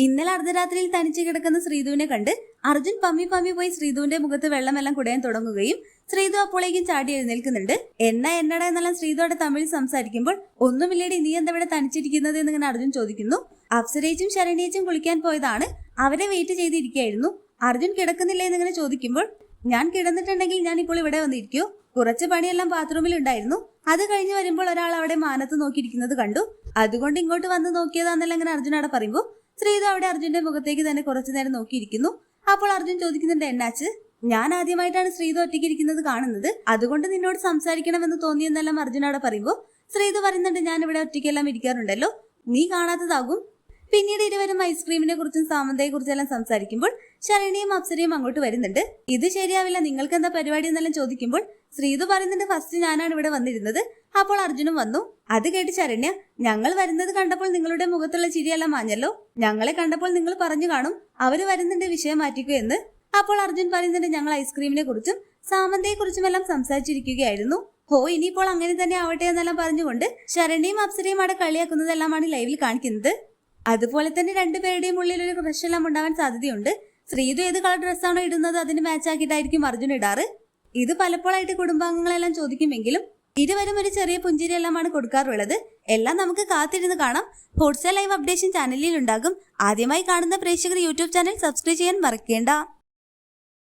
ഇന്നലെ അർദ്ധരാത്രിയിൽ തനിച്ച് കിടക്കുന്ന ശ്രീധുവിനെ കണ്ട് അർജുൻ പമ്മി പോയി ശ്രീധുവിന്റെ മുഖത്ത് വെള്ളമെല്ലാം കുടയാൻ തുടങ്ങുകയും ശ്രീധു അപ്പോഴേക്കും ചാടി എഴുന്നേൽക്കുന്നുണ്ട്. എന്നടാ എന്നെല്ലാം ശ്രീധുവിടെ തമിഴിൽ സംസാരിക്കുമ്പോൾ ഒന്നുമില്ലേടി നീ എന്തെവിടെ തനിച്ചിരിക്കുന്നത് എന്നിങ്ങനെ അർജുൻ ചോദിക്കുന്നു. അപ്സരേച്ചും ശരണ്യേച്ചും കുളിക്കാൻ പോയതാണ്, അവരെ വെയിറ്റ് ചെയ്തിരിക്കുകയായിരുന്നു. അർജുൻ കിടക്കുന്നില്ല എന്നിങ്ങനെ ചോദിക്കുമ്പോൾ ഞാൻ കിടന്നിട്ടുണ്ടെങ്കിൽ ഞാൻ ഇപ്പോൾ ഇവിടെ വന്നിരിക്കൂ, കുറച്ച് പണിയെല്ലാം ബാത്റൂമിൽ ഉണ്ടായിരുന്നു, അത് കഴിഞ്ഞ് വരുമ്പോൾ ഒരാൾ അവിടെ മാനത്ത് നോക്കിയിരിക്കുന്നത് കണ്ടു, അതുകൊണ്ട് ഇങ്ങോട്ട് വന്ന് നോക്കിയതാന്നെല്ലാം ഇങ്ങനെ അർജുൻ അവിടെ പറയുമ്പോൾ ശ്രീധു അവിടെ അർജുന്റെ മുഖത്തേക്ക് തന്നെ കുറച്ചു നേരം നോക്കിയിരിക്കുന്നു. അപ്പോൾ അർജുൻ ചോദിക്കുന്നുണ്ട്, എന്നാച്ച്? ഞാൻ ആദ്യമായിട്ടാണ് ശ്രീധു ഒറ്റയ്ക്കിരിക്കുന്നത് കാണുന്നത്, അതുകൊണ്ട് നിന്നോട് സംസാരിക്കണമെന്ന് തോന്നിയെന്നെല്ലാം അർജുൻ അവിടെ പറയുമ്പോൾ ശ്രീധു പറയുന്നുണ്ട്, ഞാൻ ഇവിടെ ഒറ്റയ്ക്കെല്ലാം ഇരിക്കാറുണ്ടല്ലോ, നീ കാണാത്തതാകും. പിന്നീട് ഇരുവരും ഐസ്ക്രീമിനെ കുറിച്ചും സാമന്തയെ കുറിച്ചെല്ലാം സംസാരിക്കുമ്പോൾ ശരണ്യയും അപ്സരയും അങ്ങോട്ട് വരുന്നുണ്ട്. ഇത് ശരിയാവില്ല, നിങ്ങൾക്ക് എന്താ പരിപാടി എന്നെല്ലാം ചോദിക്കുമ്പോൾ ശ്രീധു പറയുന്നുണ്ട്, ഫസ്റ്റ് ഞാനാണ് ഇവിടെ വന്നിരുന്നത്. അപ്പോൾ അർജുനും വന്നു. അത് കേട്ട് ശരണ്യ, ഞങ്ങൾ വരുന്നത് കണ്ടപ്പോൾ നിങ്ങളുടെ മുഖത്തുള്ള ചിരിയെല്ലാം മാഞ്ഞല്ലോ, ഞങ്ങളെ കണ്ടപ്പോൾ നിങ്ങൾ പറഞ്ഞു കാണും അവര് വരുന്നുണ്ട്, വിഷയം മാറ്റിക്കൂ എന്ന്. അപ്പോൾ അർജുൻ പറയുന്നുണ്ട്, ഞങ്ങൾ ഐസ്ക്രീമിനെ കുറിച്ചും സാമന്തയെ കുറിച്ചും എല്ലാം സംസാരിച്ചിരിക്കുകയായിരുന്നു. ഹോ, ഇനിയിപ്പോൾ അങ്ങനെ തന്നെ ആവട്ടെ എന്നെല്ലാം പറഞ്ഞുകൊണ്ട് ശരണ്യയും അപ്സരയും അവിടെ കളിയാക്കുന്നതെല്ലാമാണ് ലൈവിൽ കാണിക്കുന്നത്. അതുപോലെ തന്നെ രണ്ടുപേരുടെയും ഉള്ളിൽ ഒരു ക്രഷ് എല്ലാം ഉണ്ടാവാൻ സാധ്യതയുണ്ട്. ശ്രീധു ഏത് കളർ ഡ്രസ്സാണോ ഇടുന്നത് അതിന് മാച്ച് ആക്കിയിട്ടായിരിക്കും അർജുൻ ഇടാറ്. ഇത് പലപ്പോഴായിട്ട് കുടുംബാംഗങ്ങളെല്ലാം ചോദിക്കുമെങ്കിലും ഇരുവരും ഒരു ചെറിയ പുഞ്ചിരിയെല്ലാമാണ് കൊടുക്കാറുള്ളത്. എല്ലാം നമുക്ക് കാത്തിരുന്ന് കാണാം. ഹോട്ട്സ്റ്റാർ ലൈവ് അപ്ഡേഷൻ ചാനലിൽ ഉണ്ടാകും. ആദ്യമായി കാണുന്ന പ്രേക്ഷകർ യൂട്യൂബ് ചാനൽ സബ്സ്ക്രൈബ് ചെയ്യാൻ മറക്കേണ്ട.